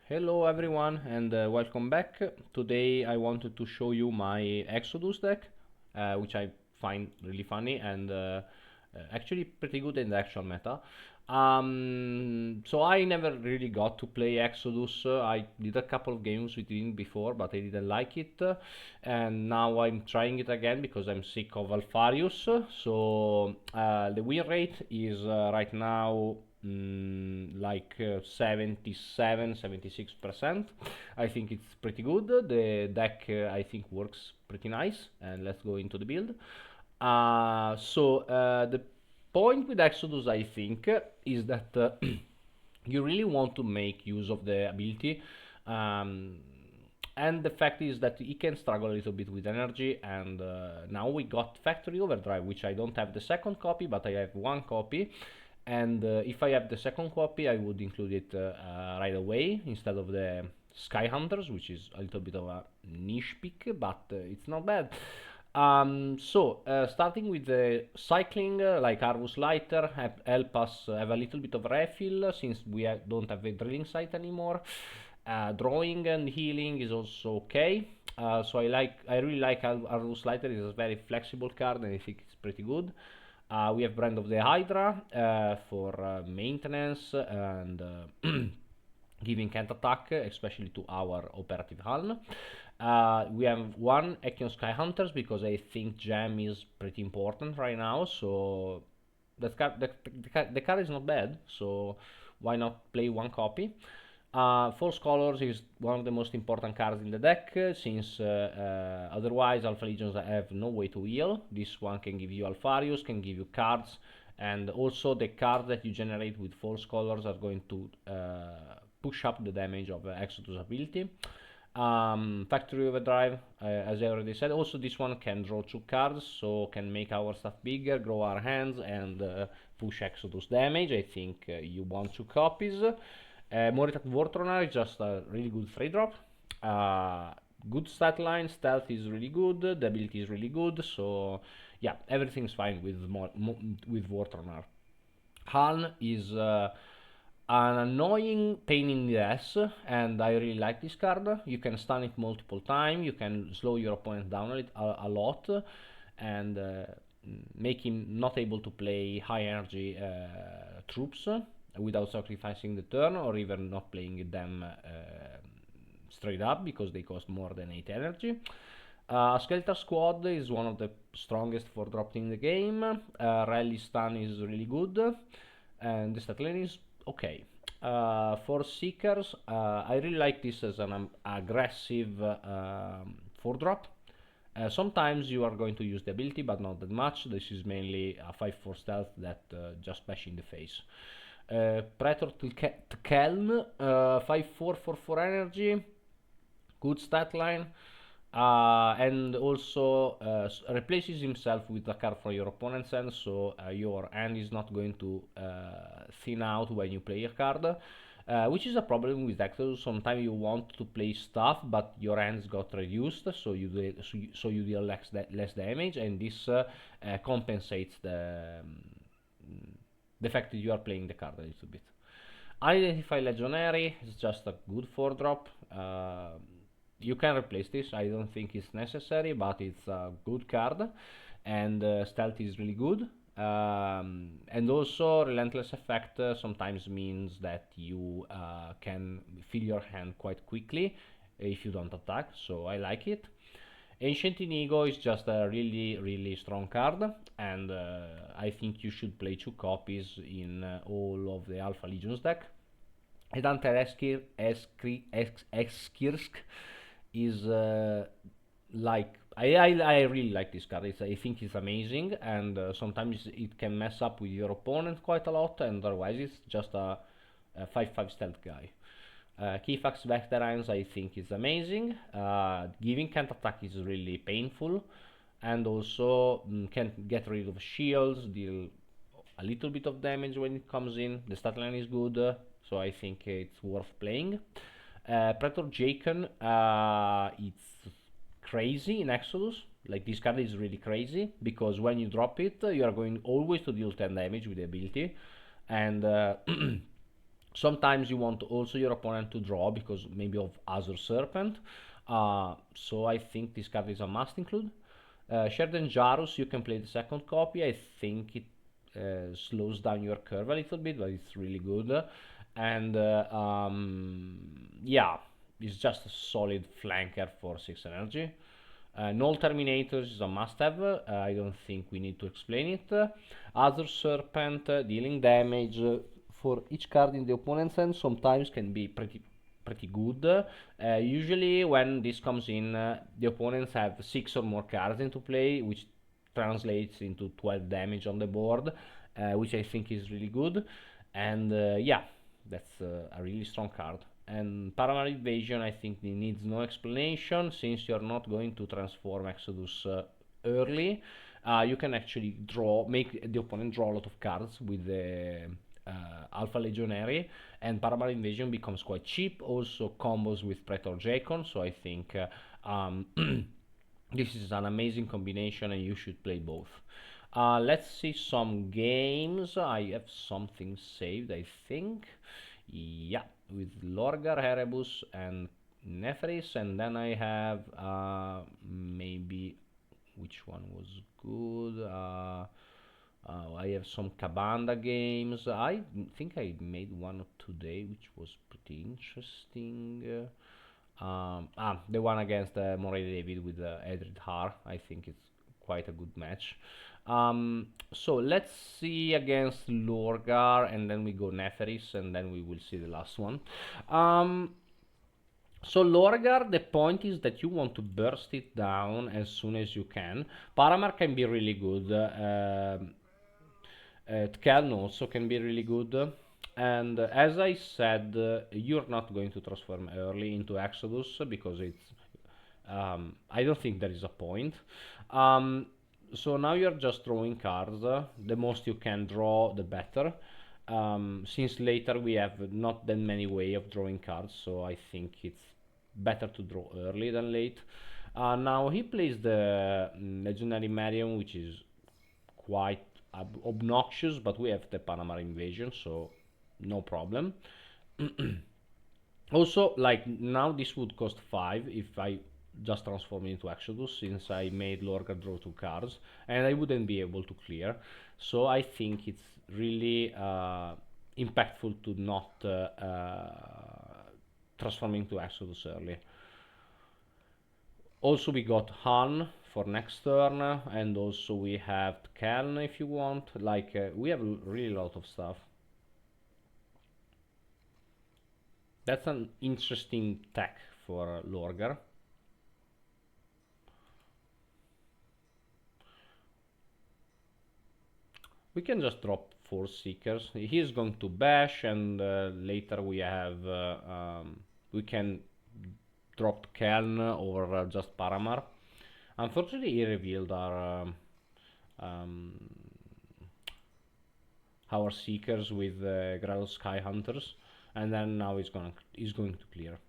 Hello everyone and welcome back. Today I wanted to show you my Exodus deck, which I find really funny and actually pretty good in the actual meta. So I never really got to play Exodus. I did a couple of games with it before, but I didn't like it, and now I'm trying it again because I'm sick of Alfarius. So the win rate is right now like 77 76%. I think it's pretty good. The deck I think works pretty nice, and let's go into the build. The point with Exodus I think is that you really want to make use of the ability, um, and the fact is that he can struggle a little bit with energy, and now we got Factory Overdrive, which I don't have the second copy, but I have one copy. And if I have the second copy, I would include it right away instead of the Sky Hunters, which is a little bit of a niche pick, but it's not bad. Starting with the cycling, like Arvus Lighter, help us have a little bit of refill since don't have a drilling site anymore. Drawing and healing is also okay. I really like Arvus Lighter. It's a very flexible card, and I think it's pretty good. We have Brand of the Hydra for maintenance and giving can't attack, especially to our operative Huln. We have one Echion Sky Hunters because I think Gem is pretty important right now. So the card is not bad. So why not play one copy? False Colors is one of the most important cards in the deck, since otherwise Alpha Legions have no way to heal. This one can give you Alfarius, can give you cards, and also the cards that you generate with False Colors are going to push up the damage of Exodus ability. Factory Overdrive, as I already said. Also, this one can draw 2 cards, so can make our stuff bigger, grow our hands, and push Exodus damage. I think you want 2 copies. Moritat Vortronar is just a really good free drop. Good stat line, stealth is really good, the ability is really good, so yeah, everything's fine with with Vortronar. Han is an annoying pain in the ass, and I really like this card. You can stun it multiple times, you can slow your opponent down a lot, and make him not able to play high energy troops without sacrificing the turn, or even not playing them straight up because they cost more than 8 energy. Skeletor Squad is one of the strongest 4 drops in the game. Rally Stun is really good, and the stat line is okay. For Seekers, I really like this as an aggressive 4 drop. Sometimes you are going to use the ability, but not that much. This is mainly a 5/4 stealth that just bash in the face. Praetor Tkeln, 5/4 for 4 energy, good stat line, and also replaces himself with a card from your opponent's hand, so your hand is not going to thin out when you play a card. Which is a problem with Exodus. Sometimes you want to play stuff, but your hands got reduced, so you deal less damage, and this compensates the fact that you are playing the card a little bit. Identify Legionary is just a good 4 drop. You can replace this. I don't think it's necessary, but it's a good card, and stealth is really good. And also, Relentless Effect sometimes means that you can fill your hand quite quickly if you don't attack, so I like it. Ancient Inigo is just a really strong card, and I think you should play 2 copies in all of the Alpha Legions deck. Edante Eskirsk is I really like this card. I think it's amazing, and sometimes it can mess up with your opponent quite a lot, and otherwise it's just a 5/5 stealth guy. Keyfax Veterans I think is amazing. Giving can't attack is really painful, and also can get rid of shields, deal a little bit of damage when it comes in. The stat line is good, so I think it's worth playing. Pretor Jacon, it's crazy in Exodus. Like, this card is really crazy because when you drop it, you are going always to deal 10 damage with the ability, and Sometimes you want also your opponent to draw because maybe of Azure Serpent. So I think this card is a must include. Sherden Jarus, you can play the second copy. I think it slows down your curve a little bit, but it's really good. And yeah, it's just a solid flanker for 6 energy. Null Terminators is a must-have. I don't think we need to explain it. Other Serpent dealing damage for each card in the opponent's hand sometimes can be pretty good. Usually when this comes in, the opponents have 6 or more cards into play, which translates into 12 damage on the board, which I think is really good. And yeah, that's a really strong card. And Paramount Invasion, I think it needs no explanation since you're not going to transform Exodus early. You can actually make the opponent draw a lot of cards with the Alpha Legionary, and Paramount Invasion becomes quite cheap. Also combos with Praetor Jacon, so I think this is an amazing combination and you should play both. Let's see some games. I have something saved, I think. Yeah, with Lorgar, Erebus, and Neferis, and then I have maybe which one was good. I have some Kabanda games. I think I made one today, which was pretty interesting. The one against Moray David with Edred Har. I think it's quite a good match. So let's see against Lorgar, and then we go Neferis, and then we will see the last one. So Lorgar, the point is that you want to burst it down as soon as you can. Paramar can be really good. Tkeln also can be really good. And as I said, you're not going to transform early into Exodus because it's. I don't think there is a point. So now you're just drawing cards. The most you can draw, the better. Since later we have not that many way of drawing cards, so I think it's better to draw early than late. Now he plays the Legendary Marion, which is quite obnoxious, but we have the Panama Invasion, so no problem. Also, like now this would cost 5 if I just transform it into Exodus, since I made Lorca draw 2 cards, and I wouldn't be able to clear. So I think it's really impactful to not transform into Exodus early. Also we got Han for next turn, and also we have Keln if you want. Like we have really a lot of stuff. That's an interesting tech for Lorgar. We can just drop 4 Seekers. He is going to bash, and later we have we can drop Keln or just Paramar. Unfortunately, he revealed our Seekers with Grado Sky Hunters, and then now he's going to clear.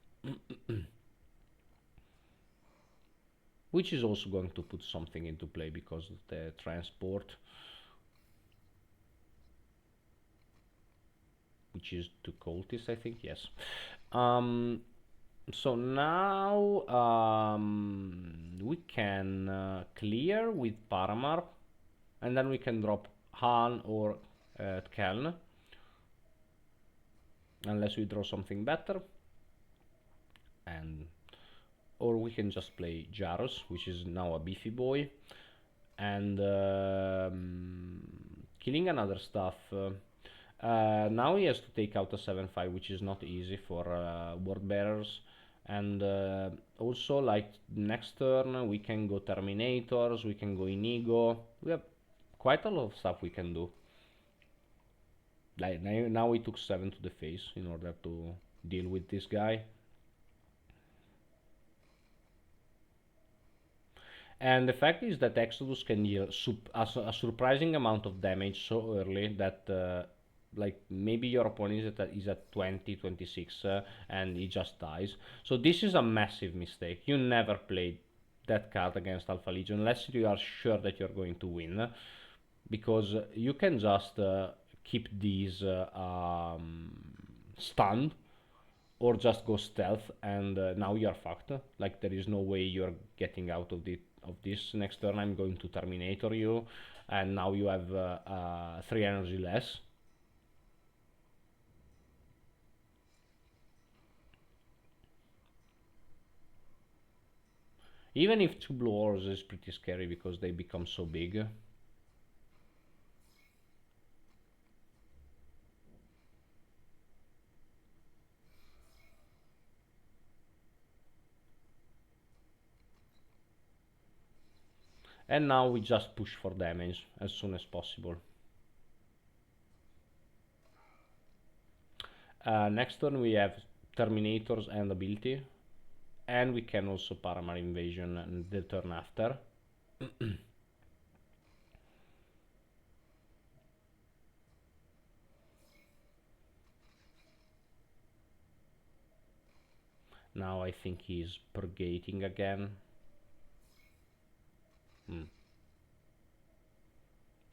Which is also going to put something into play because of the transport, which is to cultists, I think. Yes. So now we can clear with Paramar, and then we can drop Han or Keln, unless we draw something better, and or we can just play Jaros, which is now a beefy boy, and killing another stuff. Now he has to take out a 7/5, which is not easy for word bearers. And also, like next turn, we can go Terminators, we can go Inigo. We have quite a lot of stuff we can do. Like now we took 7 to the face in order to deal with this guy. And the fact is that Exodus can deal a surprising amount of damage so early that like maybe your opponent is at 20, 26 and he just dies. So this is a massive mistake. You never play that card against Alpha Legion unless you are sure that you're going to win, because you can just keep these stun, or just go stealth, and now you're fucked. Like there is no way you're getting out of this. Next turn I'm going to Terminator you, and now you have 3 energy less. Even if 2 blue ores is pretty scary because they become so big. And now we just push for damage as soon as possible. Next turn we have Terminators and ability, and we can also Paramar Invasion the turn after. Now I think he's purgating again.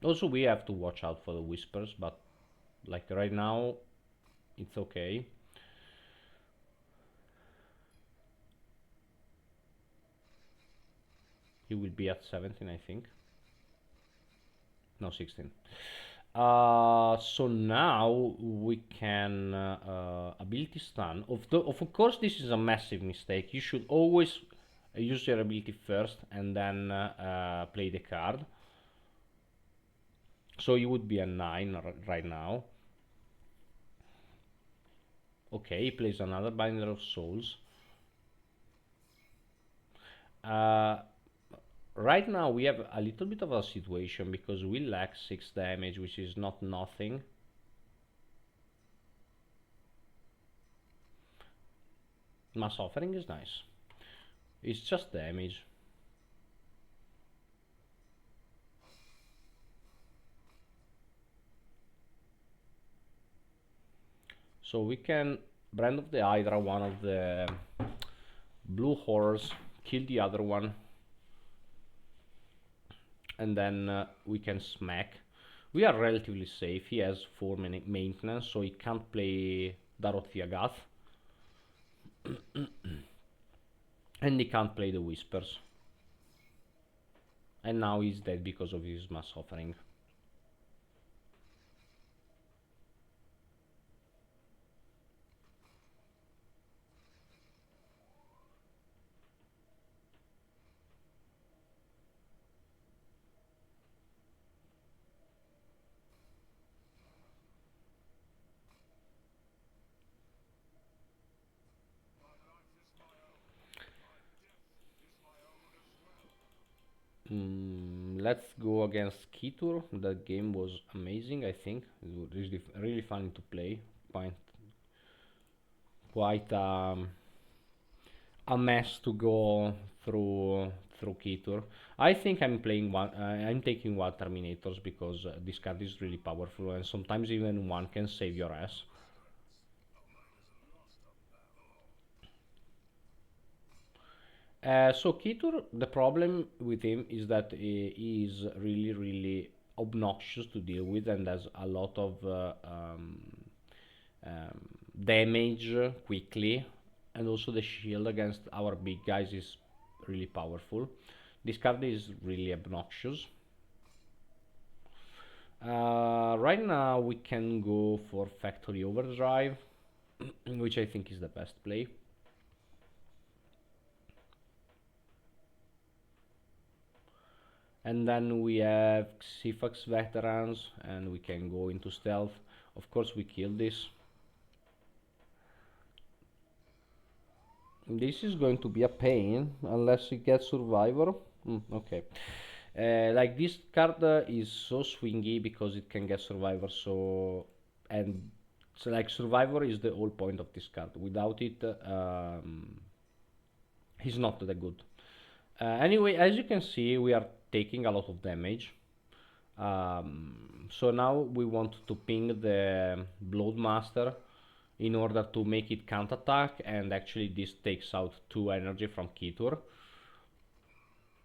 Also we have to watch out for the whispers, but like right now it's okay. He will be at 17, I think. No, 16. So now we can ability stun. Of course, this is a massive mistake. You should always use your ability first and then play the card. So you would be a 9 right now. Okay, he plays another Binder of Souls. Right now we have a little bit of a situation because we lack 6 damage, which is not nothing. Mass Offering is nice. It's just damage. So we can Brand of the Hydra one of the blue horrors, kill the other one, and then we can smack. We are relatively safe. He has 4 maintenance, so he can't play Darot Agath. And he can't play the Whispers. And now he's dead because of his Mass Offering. Let's go against Kitur. That game was amazing, I think. It was really fun to play. Quite a mess to go through Kitur. I think I'm playing one. I'm taking one Terminators because this card is really powerful, and sometimes even one can save your ass. So Kitur, the problem with him is that he is really obnoxious to deal with and has a lot of um, damage quickly, and also the shield against our big guys is really powerful. This card is really obnoxious. Right now we can go for Factory Overdrive, which I think is the best play. And then we have Sifax Veterans, and we can go into stealth. Of course we kill this. This is going to be a pain unless we get Survivor. Okay. Like this card is so swingy because it can get Survivor, and so like Survivor is the whole point of this card. Without it, he's not that good. Anyway, as you can see, we are taking a lot of damage. So now we want to ping the Bloodmaster in order to make it counterattack, and actually this takes out 2 energy from Kitur,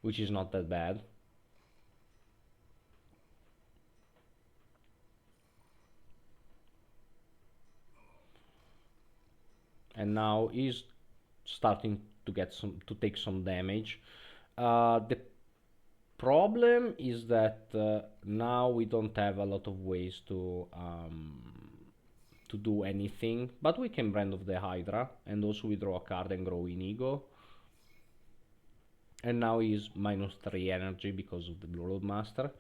which is not that bad. and now he's starting to take some damage. The problem is that now we don't have a lot of ways to do anything, but we can Brand of the Hydra and also withdraw a card and grow in ego. And now he's -3 energy because of the Warlord Master.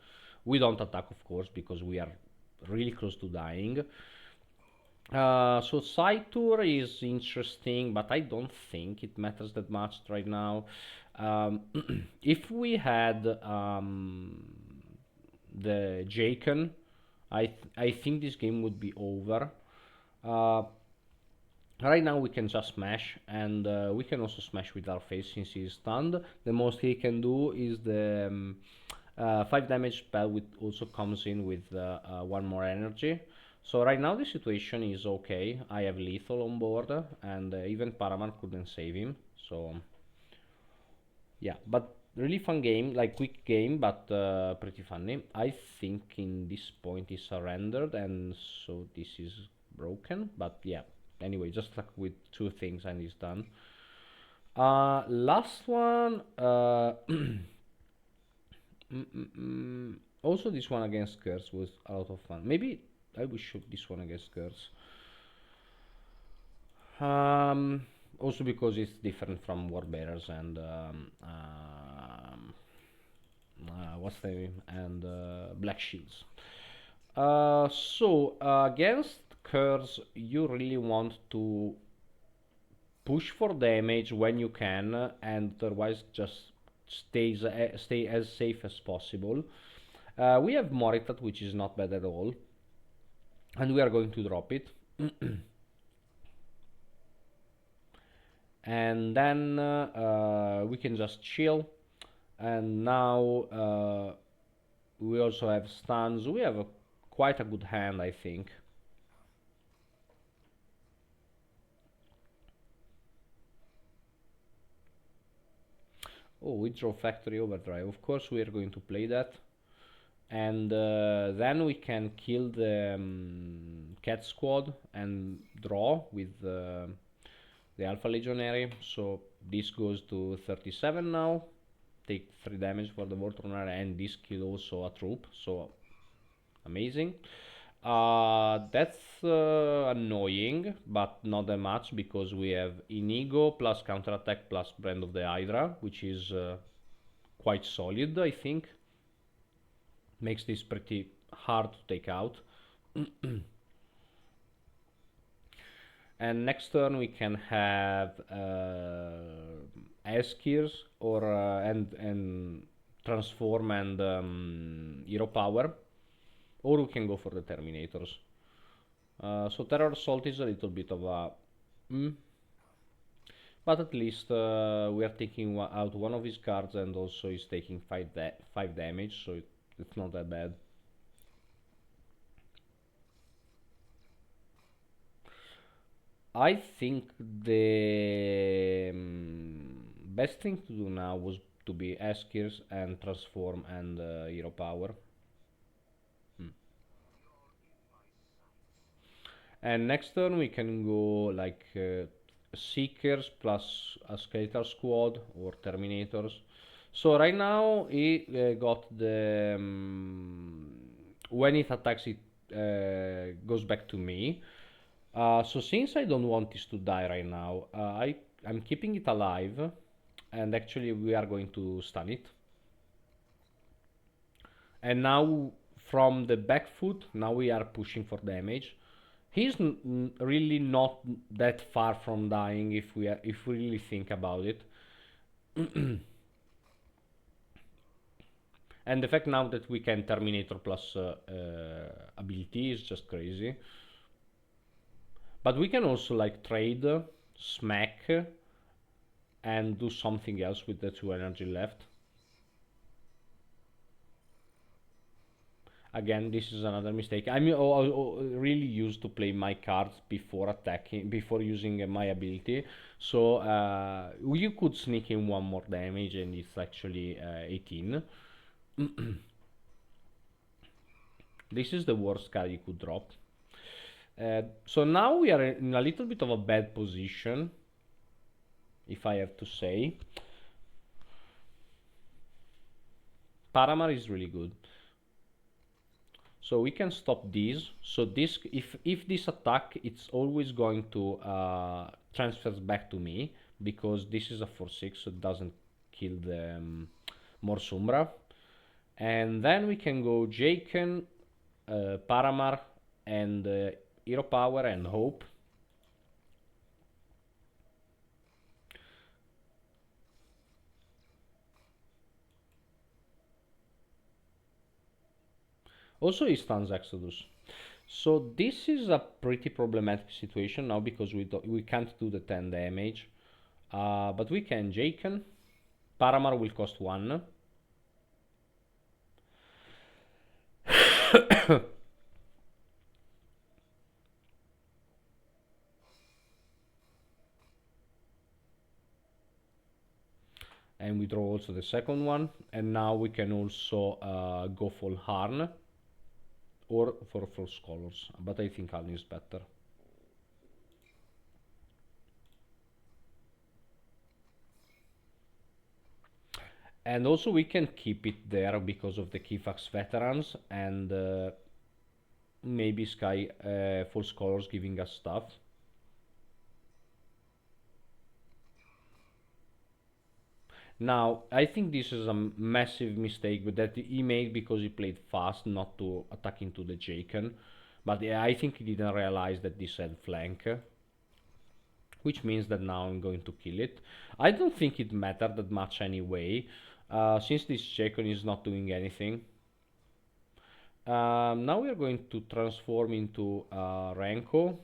We don't attack, of course, because we are really close to dying. So side tour is interesting, but I don't think it matters that much right now. If we had the Jaken, I think this game would be over. Right now we can just smash, and we can also smash with our face since he's stunned. The most he can do is the 5 damage spell, which also comes in with 1 more energy. So right now the situation is okay. I have lethal on board, and even Paramount couldn't save him. So yeah, but really fun game, like quick game, but pretty funny. I think in this point he surrendered, and so this is broken. But yeah, anyway, just like with 2 things and he's done. Last one. Also, this one against Curze was a lot of fun. Maybe I will shoot this one against Curze. Also because it's different from Warbearers and what's the name, and Black Shields. So against Curze, you really want to push for damage when you can, and otherwise just stay as safe as possible. We have Moritat, which is not bad at all, and we are going to drop it. And then we can just chill, and now we also have stuns. We have quite a good hand, I think. Oh, we draw Factory Overdrive. Of course we are going to play that. And then we can kill the Cat Squad and draw with the Alpha Legionary. So this goes to 37 now. Take 3 damage for the Warlord, and this kill also a troop. So amazing. That's annoying, but not that much, because we have Inigo plus counterattack plus Brand of the Hydra, which is quite solid, I think. Makes this pretty hard to take out. And next turn we can have Eskirs or and transform and hero power, or we can go for the Terminators. So Terror Assault is a little bit of a but at least we are taking out one of his cards, and also he's taking 5 damage, so it's not that bad. I think the best thing to do now was to be Eskirs and transform and hero power. And next turn we can go like Seekers plus a Skeletal Squad or Terminators. So right now he got the when it attacks it goes back to me. So since I don't want this to die right now, I'm keeping it alive, and actually we are going to stun it. And now from the back foot, now we are pushing for damage. He's really not that far from dying if we really think about it. And the fact now that we can Terminator plus ability is just crazy. But we can also like trade, smack, and do something else with the 2 energy left. Again, this is another mistake. I'm really used to play my cards before attacking, before using my ability. So you could sneak in 1 more damage, and it's actually 18. This is the worst card you could drop. So now we are in a little bit of a bad position, if I have to say. Paramar is really good. So we can stop this. So this, if this attack, it's always going to transfer back to me, because this is a 4/6, so it doesn't kill the more Sombra. And then we can go Jaken, Paramar, and Hero Power and Hope. Also, he stuns Exodus. So this is a pretty problematic situation now, because we can't do the 10 damage. But we can Jaken. Paramar will cost 1. And we draw also the second one. And now we can also go for Harn or for False Colors. But I think Harn is better. And also we can keep it there because of the Kifax veterans, and maybe Sky False Colors giving us stuff. Now, I think this is a massive mistake that he made, because he played fast, not to attack into the Jaken. But yeah, I think he didn't realize that this had flank, which means that now I'm going to kill it. I don't think it mattered that much anyway, since this Jaken is not doing anything. Now we are going to transform into Renko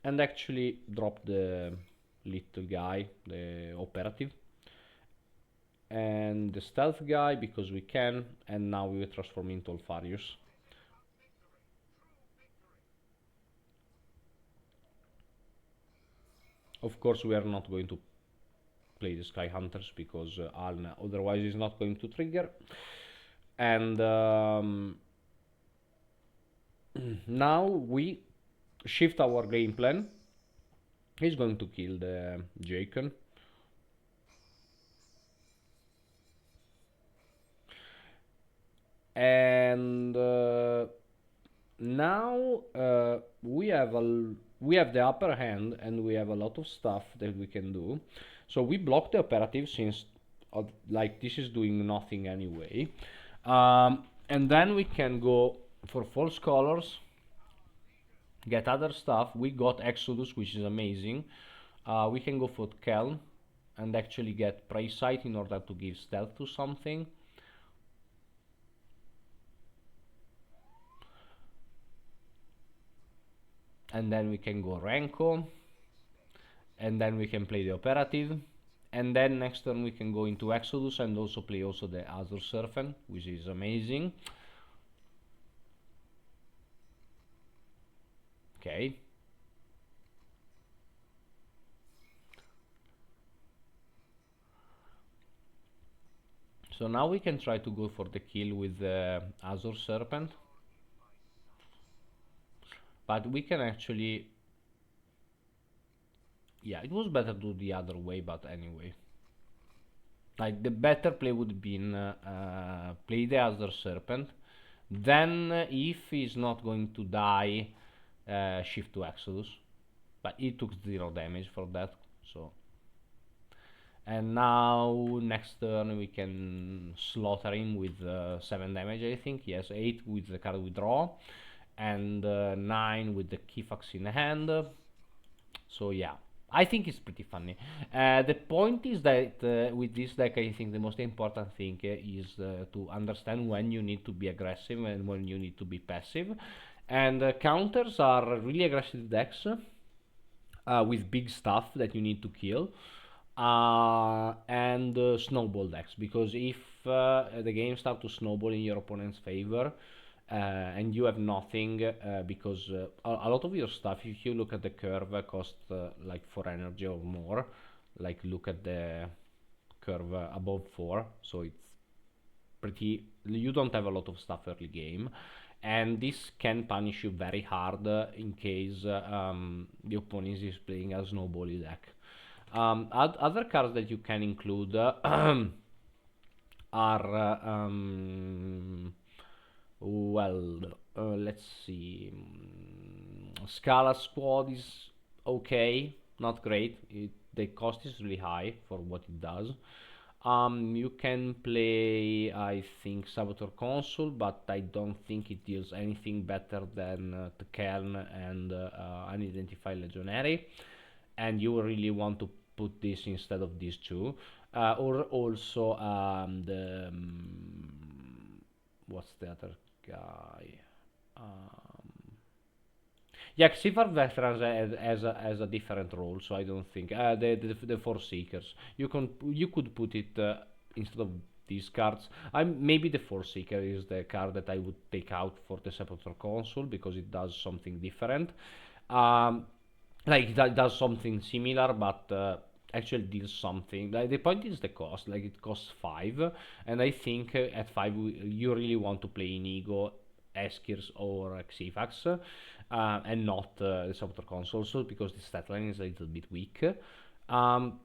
and actually drop the little guy, the operative, and the stealth guy, because we can, and now we will transform into Alfarius. Of course, we are not going to play the Sky Hunters, because Aln otherwise is not going to trigger. And now we shift our game plan. He's going to kill the Jaken. And now we have the upper hand, and we have a lot of stuff that we can do. So we block the operative, since like this is doing nothing anyway. And then we can go for false colors, get other stuff. We got Exodus, which is amazing. We can go for Keln and actually get Prey Sight in order to give stealth to something. And then we can go Renko, and then we can play the operative, and then next turn we can go into Exodus and also play also the Azure Serpent, which is amazing. Okay. So now we can try to go for the kill with the Azure Serpent, but we can actually, yeah, it was better to do the other way, but anyway, like the better play would have been play the Azure Serpent, then if he's not going to die, shift to Exodus, but he took 0 damage for that. So, and now next turn we can slaughter him with 7 damage, I think. Yes, 8 with the card we draw, and 9 with the Kifax in hand. So yeah, I think it's pretty funny. The point is that with this deck, I think the most important thing is to understand when you need to be aggressive and when you need to be passive. And counters are really aggressive decks with big stuff that you need to kill. And snowball decks, because if the game starts to snowball in your opponent's favor, and you have nothing, because a lot of your stuff, if you look at the curve, cost like 4 energy or more. Like look at the curve above 4, so it's pretty, you don't have a lot of stuff early game, and this can punish you very hard in case the opponent is playing a snowbally deck. Other cards that you can include are well, let's see. Scala Squad is okay, not great. The cost is really high for what it does. You can play, I think, Saboteur Consul, but I don't think it deals anything better than the Cairn and Unidentified Legionary. And you really want to put this instead of these two. Or also what's the other guy? Um, yeah, Xifar Veterans has a different role, so I don't think the Force Seekers. You could put it instead of these cards. Maybe the Force Seeker is the card that I would take out for the Sepulchre Console because it does something different. Um, like that does something similar, but actually deals something. Like the point is the cost. Like it costs 5, and I think at 5 you really want to play Inigo, Eskirs, or Xifax, and not the Saboteur consoles because the stat line is a little bit weak. Um,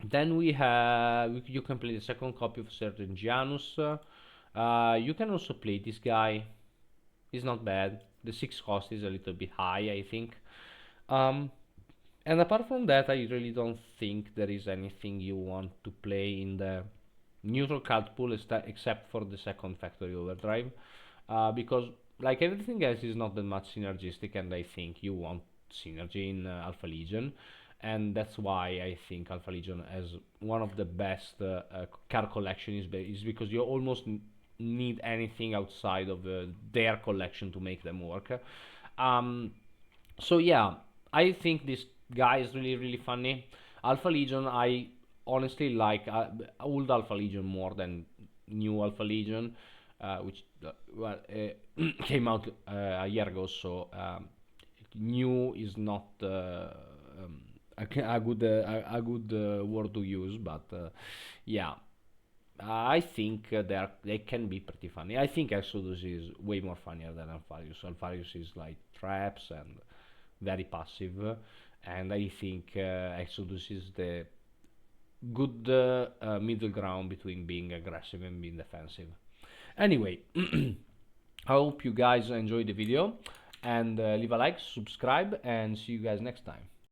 then we have you can play the second copy of certain Janus. You can also play this guy. He's not bad. The 6 cost is a little bit high, I think. Um, and apart from that, I really don't think there is anything you want to play in the neutral card pool except for the second factory overdrive, because like everything else is not that much synergistic, and I think you want synergy in Alpha Legion, and that's why I think Alpha Legion has one of the best card collections is because you almost need anything outside of their collection to make them work. Um, so yeah, I think this guy is really funny. Alpha Legion, I honestly like old Alpha Legion more than new Alpha Legion, which came out a year ago. So new is not a good word to use, but yeah. I think they can be pretty funny. I think Exodus is way more funnier than Alpharius. Alpharius is like traps and very passive, and I think Exodus is the good middle ground between being aggressive and being defensive. Anyway, I hope you guys enjoyed the video, and leave a like, subscribe, and see you guys next time.